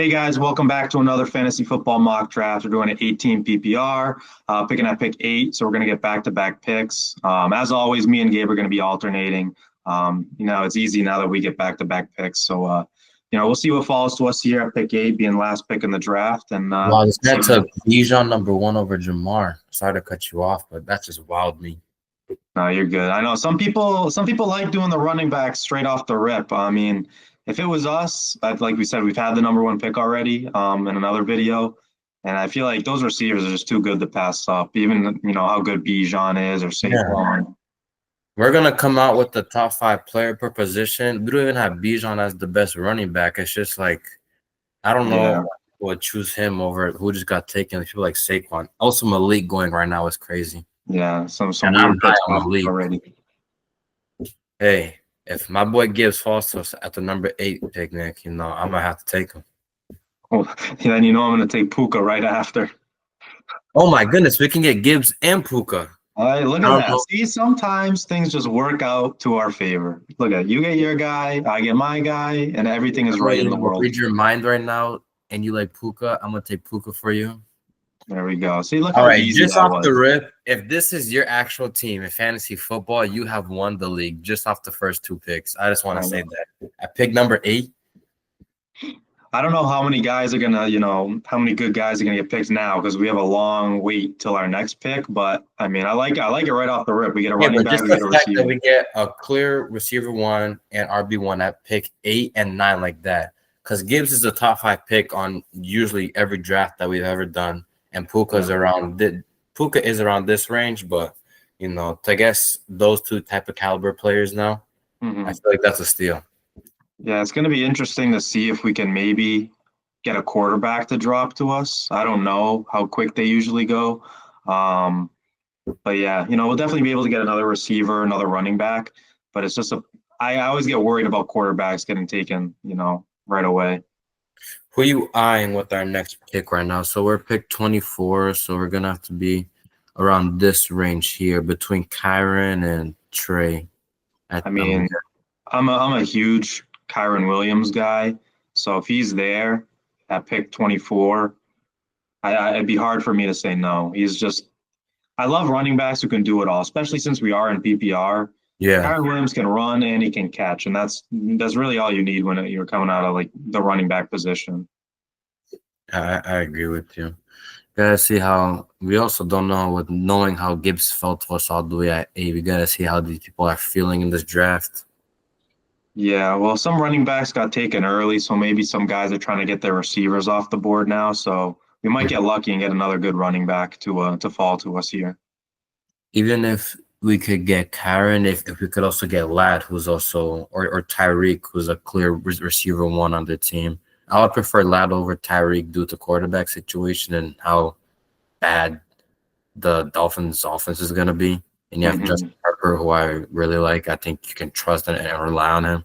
Hey guys, welcome back to another fantasy football mock draft. We're doing an 18 PPR, picking at pick 8. So we're going to get back-to-back picks. As always, me and Gabe are going to be alternating. It's easy now that we get back-to-back picks. So, we'll see what falls to us here at pick 8, being last pick in the draft. And Wow, this man took Bijan #1 over Jamar. Sorry to cut you off, but that just wowed me. No, you're good. I know some people like doing the running back straight off the rip. I mean, if it was us, like we said, we've had the #1 pick already in another video, and I feel like those receivers are just too good to pass up. Even how good Bijan is or Saquon. We're gonna come out with the top 5 player per position. We don't even have Bijan as the best running back. It's just like I don't know who would choose him over who just got taken. People like Saquon. Also, Malik going right now is crazy. Yeah, some weird picks already. Hey, if my boy Gibbs falls to us at the number 8 pick, Nick, I'm gonna have to take him. Oh, then I'm gonna take Puka right after. Oh my goodness, we can get Gibbs and Puka. All right, look at that. See, sometimes things just work out to our favor. Look at you get your guy, I get my guy, and everything is right in the world. Read your mind right now, and you like Puka. I'm gonna take Puka for you. There we go. See, look how easy just that off was. the rip, if this is your actual team in fantasy football, you have won the league just off the first 2 picks. I just want to say that. At pick number 8. I don't know how many guys are gonna, how many good guys are gonna get picked now because we have a long wait till our next pick. But I mean, I like it right off the rip. We get a running back, we get a receiver. We get a clear receiver 1 and RB1 at pick 8 and 9 like that. Because Gibbs is a top 5 pick on usually every draft that we've ever done. And Puka is around this range, but to guess those 2 type of caliber players now, I feel like that's a steal. Yeah, it's going to be interesting to see if we can maybe get a quarterback to drop to us. I don't know how quick they usually go, but yeah, we'll definitely be able to get another receiver, another running back. But it's just I always get worried about quarterbacks getting taken, right away. Who are you eyeing with our next pick right now? So we're pick 24, so we're gonna have to be around this range here between Kyron and Trey. I'm a huge Kyron Williams guy, so if he's there at pick 24, it'd be hard for me to say no. I love running backs who can do it all, especially since we are in PPR. Yeah, Kyron Williams can run and he can catch, and that's really all you need when you're coming out of like the running back position. I agree with you. Gotta see how we also don't know with knowing how Gibbs felt to us all the way at 8. We gotta see how these people are feeling in this draft. Yeah, well, some running backs got taken early, so maybe some guys are trying to get their receivers off the board now. So we might get lucky and get another good running back to fall to us here. Even if we could get Kyron, if we could also get Lad, who's also or Tyreek, who's a clear receiver 1 on the team. I would prefer Lad over Tyreek due to quarterback situation and how bad the Dolphins' offense is going to be. And you have Justin Harper, who I really like. I think you can trust and rely on him.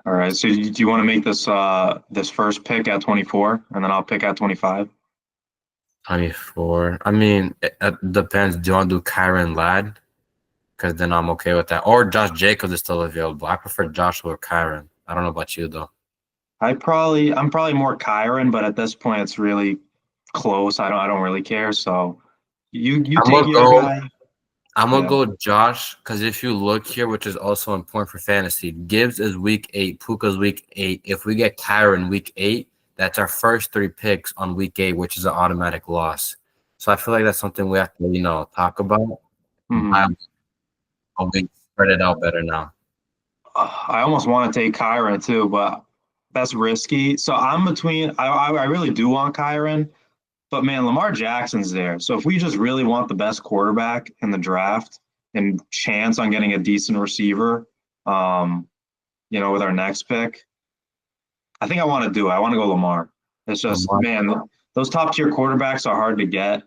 All right. So do you want to make this first pick at 24, and then I'll pick at 25? 24. I mean, it depends. Do you want to do Kyron Lad? Because then I'm okay with that. Or Josh Jacobs is still available. I prefer Josh or Kyron. I don't know about you though. I'm probably more Kyron, but at this point it's really close. I don't really care. So you take your guy. I'm gonna go Josh because if you look here, which is also important for fantasy, Gibbs is week 8, Puka's week 8. If we get Kyron week 8, that's our first 3 picks on week 8, which is an automatic loss. So I feel like that's something we have to talk about. I'll spread it out better now. I almost want to take Kyron too, but that's risky. So I'm between. I really do want Kyron, but man, Lamar Jackson's there. So if we just really want the best quarterback in the draft and chance on getting a decent receiver, with our next pick, I think I want to do it. I want to go Lamar. It's just, man, those top tier quarterbacks are hard to get.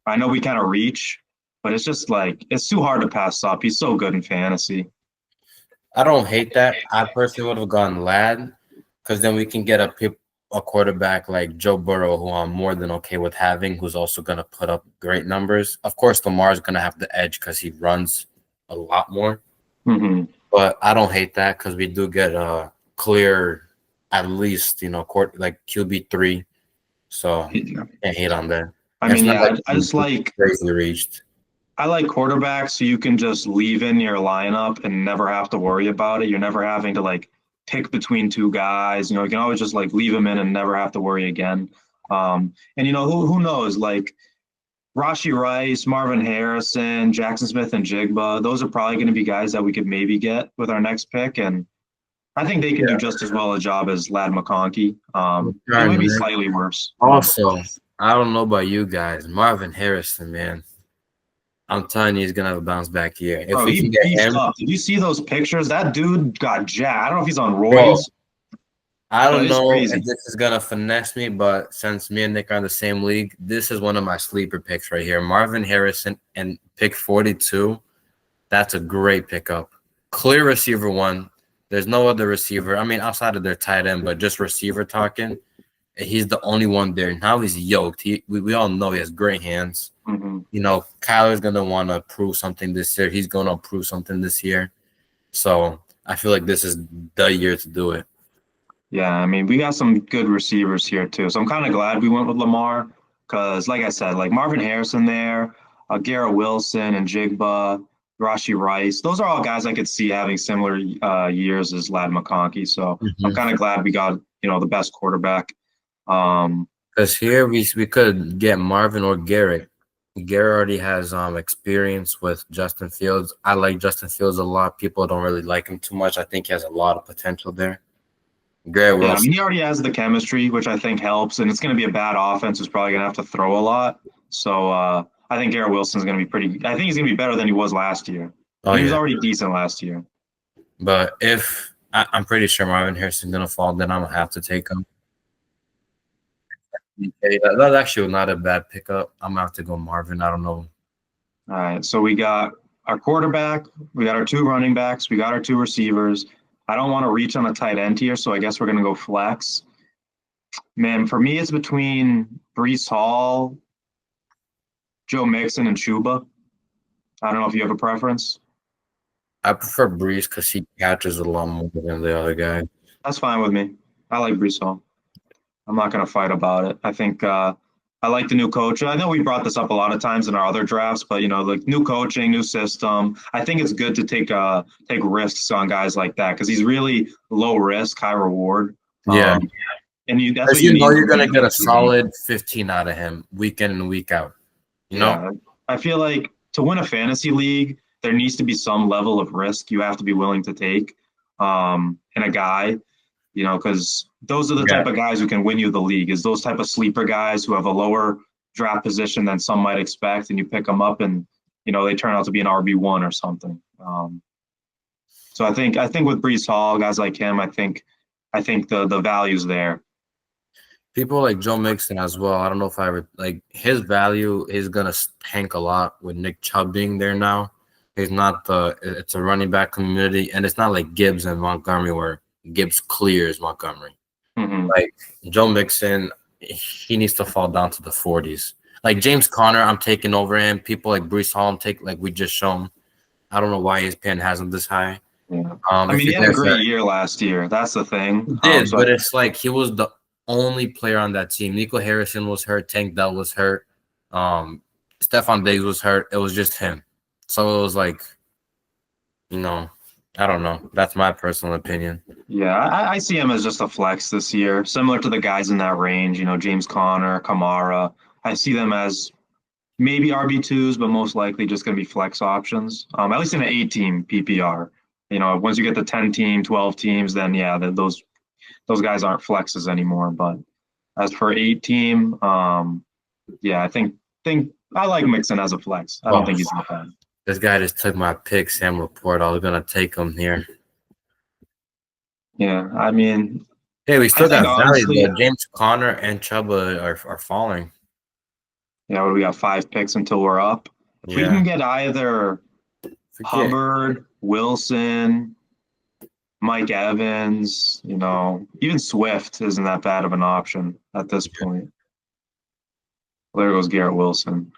I know we kind of reach, but it's just like it's too hard to pass up. He's so good in fantasy. I don't hate that. I personally would have gone Lad because then we can get a quarterback like Joe Burrow, who I'm more than okay with having, who's also going to put up great numbers. Of course, Lamar's going to have the edge because he runs a lot more. But I don't hate that because we do get a clear at least, court like QB3. So can't hate on that. I And it's mean, not yeah, like I just like crazy reached. I like quarterbacks so you can just leave in your lineup and never have to worry about it. You're never having to like pick between two guys. You can always just like leave them in and never have to worry again. And who knows? Like Rashi Rice, Marvin Harrison, Jackson Smith, and Jigba. Those are probably going to be guys that we could maybe get with our next pick, and I think they can do just as well a job as Lad McConkey. They Trying, might be man. slightly worse. Also, I don't know about you guys. Marvin Harrison, man. I'm telling you, he's gonna have a bounce back year. If Bro, we can he get beefed him, up. Did you see those pictures? That dude got jacked. I don't know if he's on bro, roids, I but don't it's know if crazy. this is gonna finesse me, but since me and Nick are in the same league, this is one of my sleeper picks right here. Marvin Harrison and pick 42. That's a great pickup. Clear receiver one. There's no other receiver. I mean, outside of their tight end, but just receiver talking. He's the only one there. Now he's yoked. We all know he has great hands. Hmm. Kyler's gonna want to prove something this year. He's gonna prove something this year. So I feel like this is the year to do it. Yeah, I mean, we got some good receivers here too. So I'm kind of glad we went with Lamar because, like I said, like Marvin Harrison there, Garrett Wilson and Jigba, Rashi Rice. Those are all guys I could see having similar years as Lad McConkey. So I'm Mhm. kind of glad we got the best quarterback. Um, Because here we could get Marvin or Garrett. Garrett already has experience with Justin Fields. I like Justin Fields a lot. People don't really like him too much. I think he has a lot of potential there. Garrett yeah, I mean, Wilson. he already has the chemistry, which I think helps, and it's going to be a bad offense who's probably going to have to throw a lot. So I think Garrett Wilson's going to be pretty. I think he's going to be better than he was last year, Oh and he was yeah. already decent last year. But if I'm pretty sure Marvin Harrison's gonna fall, then I'm gonna have to take him. Okay, that's actually not a bad pickup. I'm gonna have to go Marvin. I don't know. All right, so we got our quarterback, we got our two running backs, we got our two receivers. I don't want to reach on a tight end here, so I guess we're going to go flex. Man, for me, it's between Brees Hall, Joe Mixon, and Chuba. I don't know if you have a preference. I prefer Breeze because he catches a lot more than the other guy. That's fine with me. I like Brees Hall. I'm not going to fight about it. I think I like the new coach. I know we brought this up a lot of times in our other drafts, but like new coaching, new system. I think it's good to take risks on guys like that because he's really low risk, high reward. Yeah, And that's because what you need you're from gonna him. get a solid 15 out of him week in and week out. You know? Yeah, I feel like to win a fantasy league, there needs to be some level of risk you have to be willing to take in a guy, because those are the Yeah. type of guys who can win you the league. Is those type of sleeper guys who have a lower draft position than some might expect, and you pick them up and they turn out to be an RB1 or something. So I think with Brees Hall, guys like him, I think the value's there. People like Joe Mixon as well. I don't know if I ever like his value is gonna tank a lot with Nick Chubb being there now. He's not it's a running back community, and it's not like Gibbs and Montgomery where Gibbs clears Montgomery. Hmm. Like Joe Mixon, he needs to fall down to the 40s. Like James Conner, I'm taking over him. People like Brees Hall, like we just shown. I don't know why his pen hasn't this high. Yeah. I If mean, he you had a guys great year last year. That's the thing. he did, So but it's like he was the only player on that team. Nico Harrison was hurt. Tank Dell was hurt. Stephon Diggs was hurt. It was just him. So it was like, you know, I don't know. That's my personal opinion. yeah, I see him as just a flex this year, similar to the guys in that range. James Conner, Kamara. I see them as maybe RB2s, but most likely just going to be flex options. At least in an 8-team PPR. Once you get the 10-team, 12 teams, then yeah, those guys aren't flexes anymore. But as for 8-team, yeah, I think I like Mixon as a flex. I don't Oh, think he's that bad. this guy just took my pick, Sam Laporte. I was gonna take him here. Yeah, I mean, Hey, we I still think got value honestly, though. James Conner and Chuba are falling. we got 5 picks until we're up. If we Yeah, can get either forget. Hubbard, Wilson, Mike Evans, even Swift isn't that bad of an option at this point. There goes Garrett Wilson.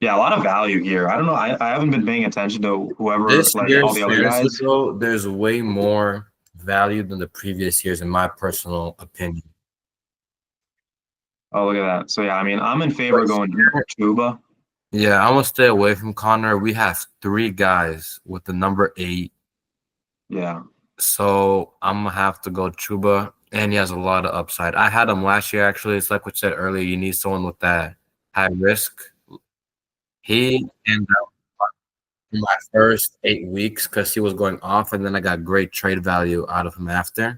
Yeah, a lot of value here. I don't know. I haven't been paying attention to whoever, This like all year's the other fantasy guys. though, there's way more value than the previous years, in my personal opinion. Oh, look at that. So yeah, I mean, I'm in favor But of going Chuba. yeah, I'm gonna stay away from Connor. We have three guys with the number 8, Yeah, so I'm gonna have to go Chuba, and he has a lot of upside. I had him last year, actually. It's like we said earlier, you need someone with that high risk. He ended up in my first 8 weeks because he was going off, and then I got great trade value out of him after. yeah.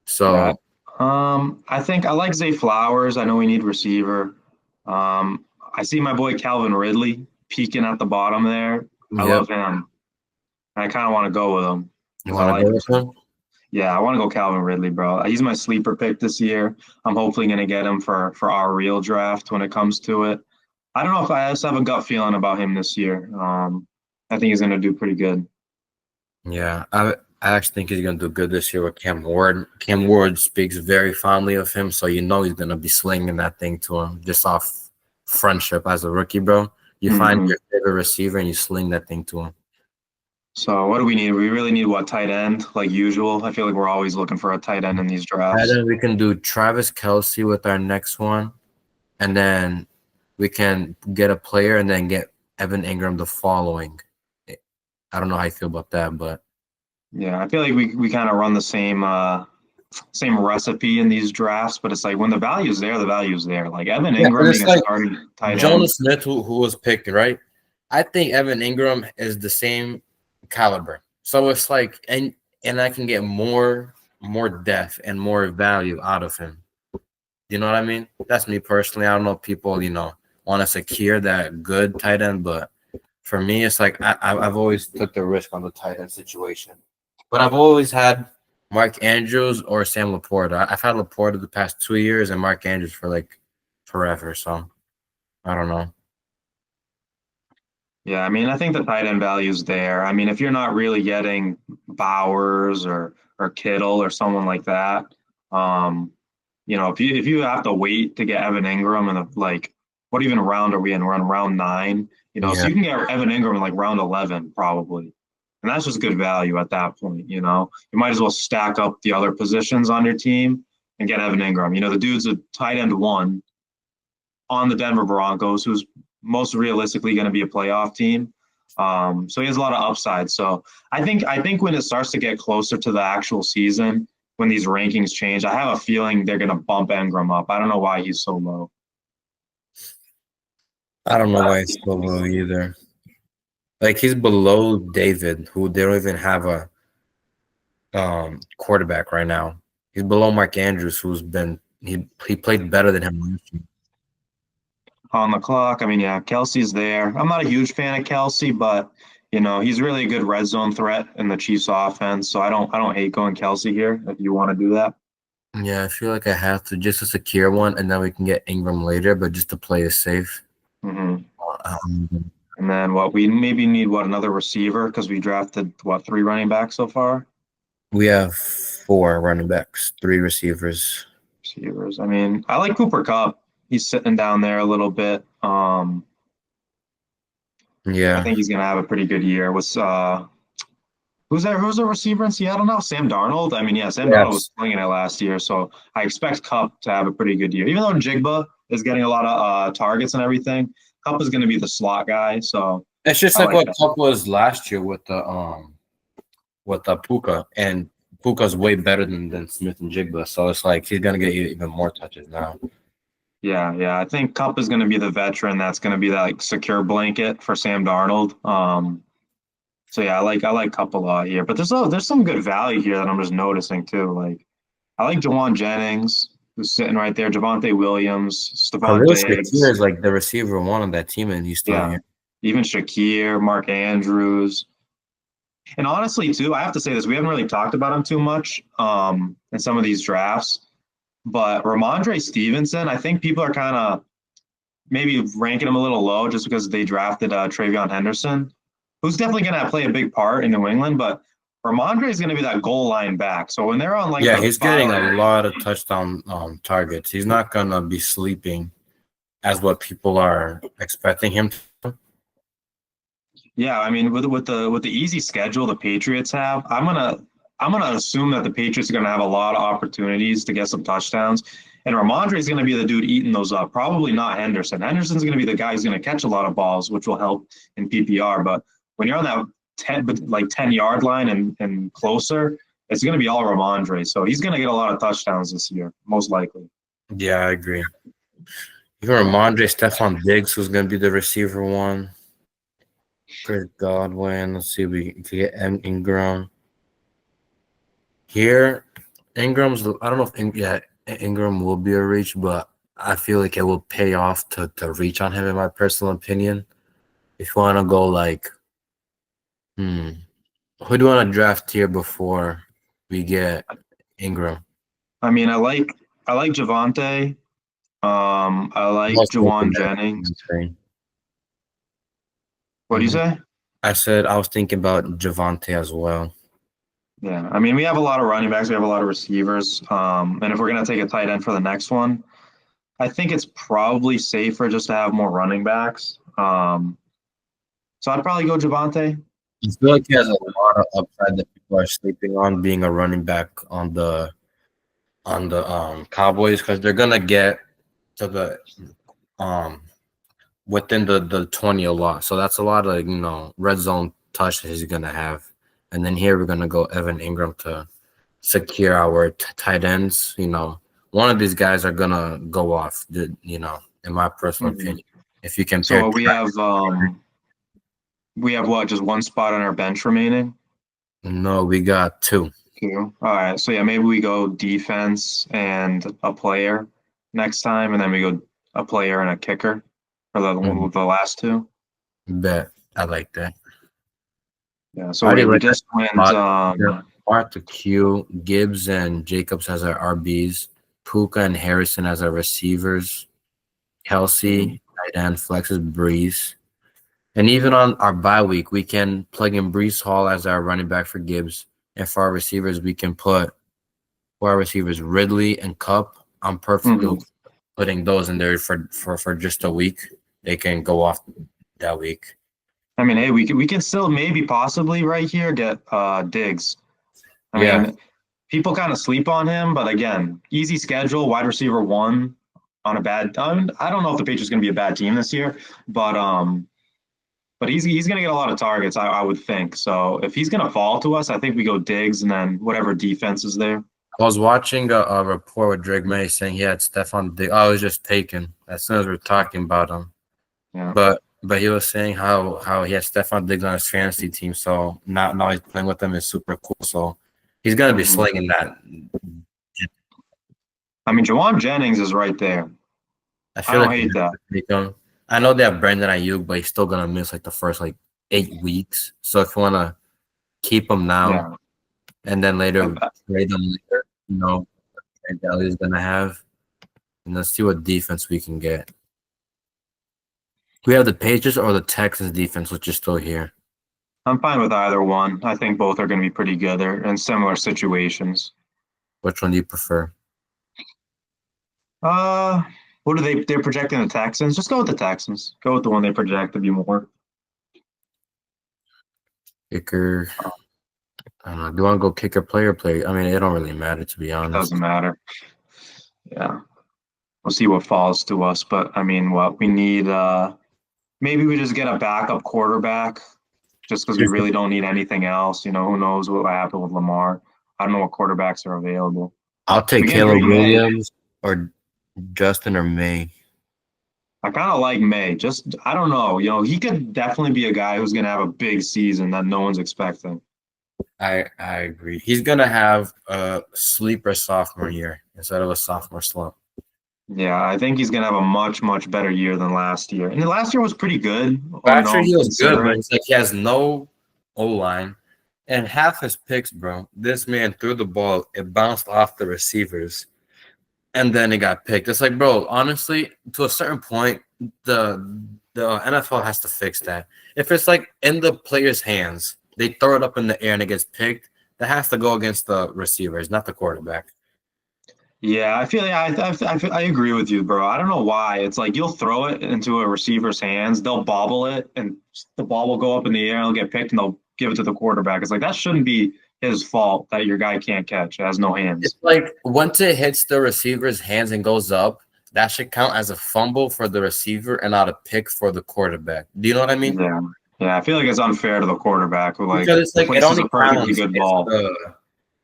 So, I think I like Zay Flowers. I know we need receiver. I see my boy Calvin Ridley peeking at the bottom there. I yep. love him. I kind of want to go with him You because I want to like go him. with him? Yeah, I want to go Calvin Ridley, bro. He's my sleeper pick this year. I'm hopefully going to get him for our real draft when it comes to it. I don't know if I just have a gut feeling about him this year. I think he's going to do pretty good. Yeah, I actually think he's gonna do good this year with Cam Ward. Cam Ward speaks very fondly of him, so you know he's gonna be slinging that thing to him just off friendship as a rookie, bro. You find Hmm. your favorite receiver and you sling that thing to him. So what do we need? We really need what, tight end, like usual. I feel like we're always looking for a tight end in these And drafts. then we can do Travis Kelce with our next one, and then we can get a player and then get Evan Ingram the following. I don't know how you feel about that, but Yeah, I feel like we kind of run the same recipe in these drafts, but it's like when the value's there, the value's there. Like Evan yeah, and Ingram it's being a like starting tight end. Jonas Smith, who was picked, right? I think Evan Ingram is the same caliber. So it's like, and I can get more depth and more value out of him. You know what I mean? That's me personally. I don't know if people, want to secure that good tight end, but for me, it's like I've always took the risk on the tight end situation. But I've always had Mark Andrews or Sam Laporta. I've had Laporta the past 2 years and Mark Andrews for like forever. So I don't know. Yeah, I mean, I think the tight end value's there. I mean, if you're not really getting Bowers or Kittle or someone like that, um, if you have to wait to get Evan Ingram in like what even round are we in? We're in round 9. So Yeah. you can get Evan Ingram in like round 11 probably, and that's just good value at that point. You might as well stack up the other positions on your team and get Evan Ingram. The dude's a tight end 1 on the Denver Broncos, who's most realistically going to be a playoff team. So he has a lot of upside. So I think when it starts to get closer to the actual season, when these rankings change, I have a feeling they're going to bump Ingram up. I don't know why he's so low. I don't know why he's so low either. Like he's below David, who they don't even have a quarterback right now. He's below Mark Andrews, who's been he played better than him last year. On the clock, I mean, yeah, Kelsey's there. I'm not a huge fan of Kelsey, but he's really a good red zone threat in the Chiefs offense. So I don't hate going Kelsey here if you want to do that. Yeah, I feel like I have to just to secure one, and then we can get Ingram later, but just to play it safe. Hmm. Um, And then what we maybe need another receiver because we drafted 3 running backs so far. we have 4 running backs, 3 receivers. Receivers. I mean, I like Cooper Kupp. He's sitting down there a little bit. I Yeah. think he's gonna have a pretty good year. Who's that? Who's a receiver in Seattle now? Sam Darnold. I mean, yeah, Sam Darnold was Yes. slinging it last year, so I expect Kupp to have a pretty good year. Even though Jigba is getting a lot of targets and everything, Kupp is going to be the slot guy. So It's just I like like what that. Cup was last year with the Puka, and Puka's way better than Smith and Jigba, so it's like he's gonna get even more touches now. Yeah, yeah. I think Kupp is going to be the veteran that's going to be that like secure blanket for Sam Darnold. So yeah, I like Kupp a lot here, but there's some good value here that I'm just noticing too. Like I like Jawan Jennings, who's sitting right there, Javante Williams, Stephon Khalil Shakir Diggs. is like the receiver one on that team, and he's still Yeah, here. even Shakir, Mark Andrews, and honestly too, I have to say this: we haven't really talked about him too much in some of these drafts. But Ramondre Stevenson, I think people are kind of maybe ranking him a little low just because they drafted Travion Henderson, who's definitely going to play a big part in New England. But Ramondre is going to be that goal line back. So when they're on like Yeah, the he's getting a bottom, lot of touchdown targets. He's not gonna be sleeping as what people are expecting him to. yeah, I mean with the easy schedule the Patriots have, I'm gonna assume that the Patriots are gonna have a lot of opportunities to get some touchdowns. And Ramondre is going to be the dude eating those up. Probably not Henderson. Henderson's going to be the guy who's going to catch a lot of balls, which will help in PPR. But when you're on that 10-yard line and closer, it's going to be all Ramondre. So he's going to get a lot of touchdowns this year, most likely. Yeah, I agree. Even Ramondre, Stephon Diggs, who's going to be the receiver one. Chris Godwin. Let's see if we can get Ingram. Here, Ingram's, I don't know if Ingram will be a reach, but I feel like it will pay off to reach on him, in my personal opinion. If you want to go like, who do you want to draft here before we get Ingram? I mean, I like Javonte. I like Jawan Jennings. What do you say? I said I was thinking about Javonte as well. Yeah, I mean, we have a lot of running backs. We have a lot of receivers. And if we're going to take a tight end for the next one, I think it's probably safer just to have more running backs. So I'd probably go Javonte. I feel like he has a lot of upside that people are sleeping on being a running back on the Cowboys, because they're gonna get to the within the 20 a lot. So that's a lot of red zone touches he's gonna have. And then here we're gonna go Evan Ingram to secure our tight ends. One of these guys are gonna go off. In my personal opinion, if you can. So we have what? Just one spot on our bench remaining? No, we got two. All right. So yeah, maybe we go defense and a player next time, and then we go a player and a kicker for the last two. Bet. I like that. Yeah. So we just went Mark to Q, Gibbs and Jacobs as our RBs, Puka and Harrison as our receivers, Kelsey, tight end, flexes, Breeze. And even on our bye week, we can plug in Breece Hall as our running back for Gibbs. And for our receivers, we can put Ridley and Cup. I'm perfectly putting those in there for just a week. They can go off that week. I mean, hey, we can still maybe possibly right here get Diggs. I mean, people kind of sleep on him, but again, easy schedule, wide receiver 1 on a bad. I don't know if the Patriots are going to be a bad team this year, but he's going to get a lot of targets, I would think. So if he's going to fall to us, I think we go Diggs and then whatever defense is there. I was watching a report with Drake May saying he had Stephon Diggs. I was just taken as soon as we were talking about him. Yeah. But he was saying how he had Stephon Diggs on his fantasy team. So now he's playing with them is super cool. So he's going to be slinging that. I mean, Jawan Jennings is right there. I don't hate that. I know they have Brandon Ayuk, but he's still gonna miss like the first 8 weeks. So if you wanna keep him now, and then later trade them later, Trade is gonna have, and let's see what defense we can get. We have the Patriots or the Texans defense, which is still here. I'm fine with either one. I think both are going to be pretty good. They're in similar situations. Which one do you prefer? What are they? They're projecting the Texans. Just go with the Texans. Go with the one they project to be more. Kicker. I don't know. Do you want to go kicker, player, play? I mean, it don't really matter, to be honest. It doesn't matter. Yeah. We'll see what falls to us. But, I mean, what we need, maybe we just get a backup quarterback just because we really don't need anything else. Who knows what will happen with Lamar. I don't know what quarterbacks are available. I'll take Caleb Williams or Justin or May. I kind of like May. I don't know. He could definitely be a guy who's going to have a big season that no one's expecting. I agree. He's going to have a sleeper sophomore year instead of a sophomore slump. Yeah, I think he's going to have a much, much better year than last year. And last year was pretty good. Last year he was good, but it's like he has no O-line. And half his picks, bro, this man threw the ball. It bounced off the receivers. And then it got picked. It's like, bro, honestly, to a certain point, the NFL has to fix that. If it's in the player's hands, they throw it up in the air and it gets picked, that has to go against the receivers, not the quarterback. Yeah, I agree with you, bro. I don't know why. It's you'll throw it into a receiver's hands, they'll bobble it, and the ball will go up in the air, and it'll get picked, and they'll give it to the quarterback. It's that shouldn't be his fault that your guy can't catch. It has no hands. It's like once it hits the receiver's hands and goes up, that should count as a fumble for the receiver and not a pick for the quarterback. Do you know what I mean? Yeah. Yeah, I feel like it's unfair to the quarterback who like Because it's like it places only a perfectly counts good ball.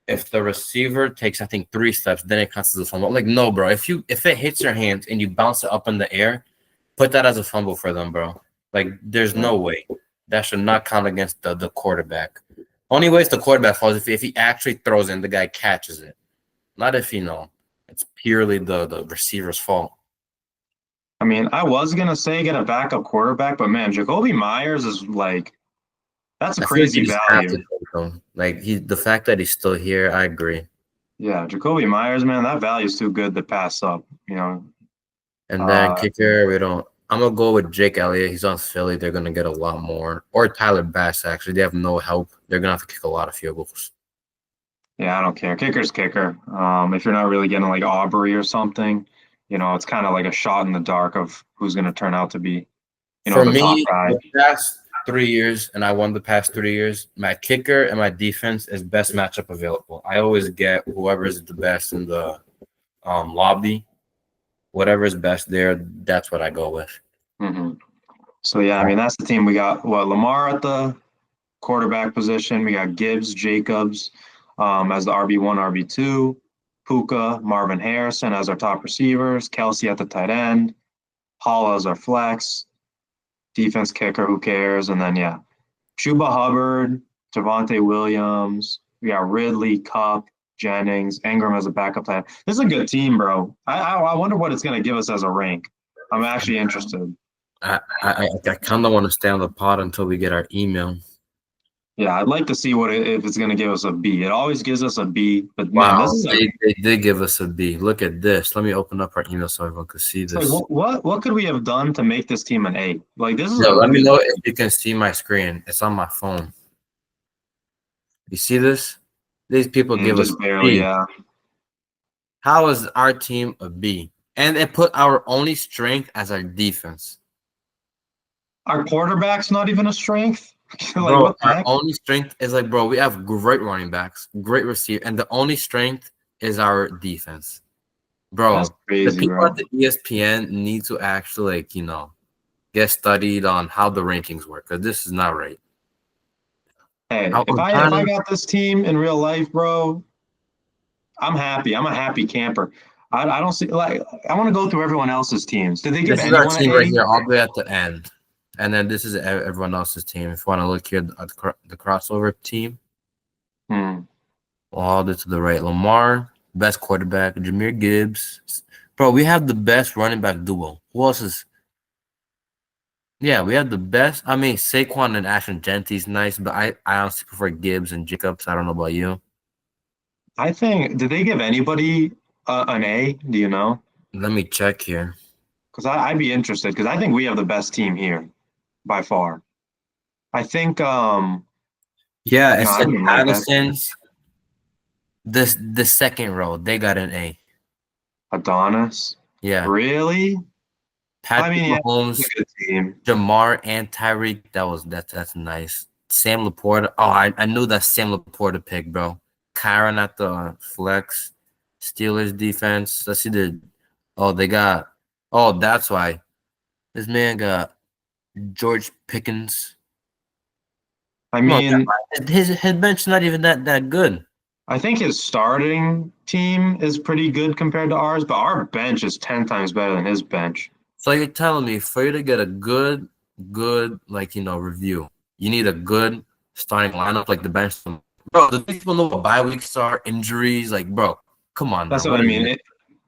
if the receiver takes, I think, 3 steps, then it counts as a fumble. Like, no, bro. If it hits your hands and you bounce it up in the air, put that as a fumble for them, bro. Like, there's Yeah. no way. That should not count against the quarterback. Only way it's the quarterback falls if he actually throws it and the guy catches it. Not if it's purely the receiver's fault. I mean, I was gonna say get a backup quarterback, but man, Jacoby Myers is like that's a I feel like you crazy just have to value. take him. Like the fact that he's still here, I agree. Yeah, Jacoby Myers, man, that value's too good to pass up. You know, And then uh, kicker, we don't. I'm gonna go with Jake Elliott. He's on Philly. They're gonna get a lot more. Or Tyler Bass. Actually, they have no help. They're gonna have to kick a lot of field goals. yeah, I don't care. Kicker's kicker. If you're not really getting like Aubrey or something, it's kind of like a shot in the dark of who's gonna turn out to be, For the top me, guy. the past 3 years, and I won the past 3 years, my kicker and my defense is best matchup available. I always get whoever is the best in the lobby. Whatever is best there, that's what I go with. hmm So yeah, I mean that's the team. We got Lamar at the quarterback position. We got Gibbs, Jacobs as the RB1, RB2, Puka, Marvin Harrison as our top receivers, Kelsey at the tight end, Hall as our flex, defense kicker, who cares? And then, yeah, Chuba Hubbard, Javante Williams. We got Ridley, Cup, Jennings, Ingram as a backup tight end. This is a good team, bro. I wonder what it's going to give us as a rank. I'm actually interested. I kind of want to stay on the pod until we get our email. Yeah, I'd like to see if it's going to give us a B. It always gives us a B, but man, this Wow, is they did give us a B. Look at this. Let me open up our email so everyone can see it's like this. what could we have done to make this team an A? Like this is Yo, a let me good know team. if you can see my screen. It's on my phone. You see this? These people give us Just a barely, B. yeah. How is our team a B? And they put our only strength as our defense. Our quarterback's not even a strength. Like Bro, what the our heck? only strength is like, bro, we have great running backs, great receiver, and the only strength is our defense. That's Bro, the crazy, people bro. at the ESPN need to actually, get studied on how the rankings work because this is not right. Hey, if I'm I trying if I to. got this team in real life, bro, I'm happy. I'm a happy camper. I don't see like I want to go through everyone else's teams. Did they give This is our anyone an team right A? here, all the way at the end, and then this is everyone else's team. If you want to look here at the crossover team, Hmm. all the to the right, Lamar, best quarterback, Jameer Gibbs. Bro, we have the best running back duo. Who else is? Yeah, we have the best. I mean, Saquon and Ashton Genty's nice, but I honestly prefer Gibbs and Jacobs. I don't know about you. I think did they give anybody an A? Do you know? Let me check here. Because I'd be interested because I think we have the best team here by far. I think Yeah, it no, I said didn't write that. Patterson's the second row. They got an A. Adonis. Yeah, Really? I Patrick mean, yeah, it's Mahomes, a good team. Jamar, and Tyreek. That's nice. Sam Laporta. Oh, I knew that Sam Laporta pick, bro. Kyron at the flex. Steelers defense. Let's see the. Oh, they got. Oh, that's why this man got George Pickens. I No, mean, his bench not even that good. I think his starting team is pretty good compared to ours, but our bench is 10 times better than his bench. So you're telling me for you to get a good review, you need a good starting lineup like the bench. Bro, do people know what bye weeks are? Injuries, like bro, come on, That's man. what What I is mean.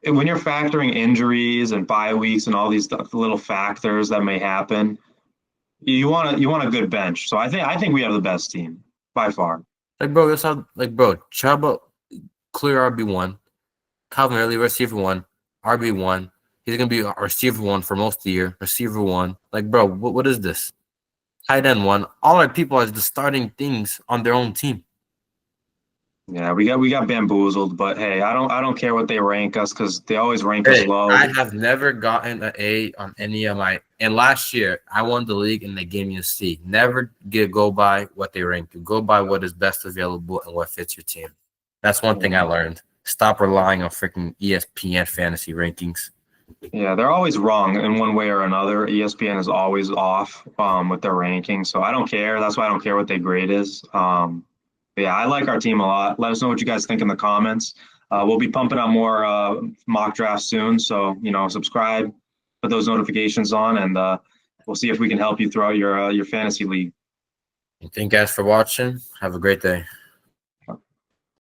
it? When you're factoring injuries and bye weeks and all these little factors that may happen, you want a good bench. So I think we have the best team by far. Like bro, that's how bro, Chuba clear RB1, Calvin Ridley receiver one, RB1. He's gonna be a receiver one for most of the year. Receiver one, like bro, what is this? Tight end one. All our people are just starting things on their own team. Yeah, we got bamboozled, but hey, I don't care what they rank us because they always rank us Hey, low. I have never gotten an A on any of my. And last year, I won the league and they gave me a C. Never go by what they rank you. Go by what is best available and what fits your team. That's one thing I learned. Stop relying on freaking ESPN fantasy rankings. Yeah, they're always wrong in one way or another. ESPN is always off with their rankings, so I don't care. That's why I don't care what their grade is. But yeah, I like our team a lot. Let us know what you guys think in the comments. We'll be pumping out more mock drafts soon, so subscribe, put those notifications on, and we'll see if we can help you throughout your fantasy league. Thank you guys for watching. Have a great day.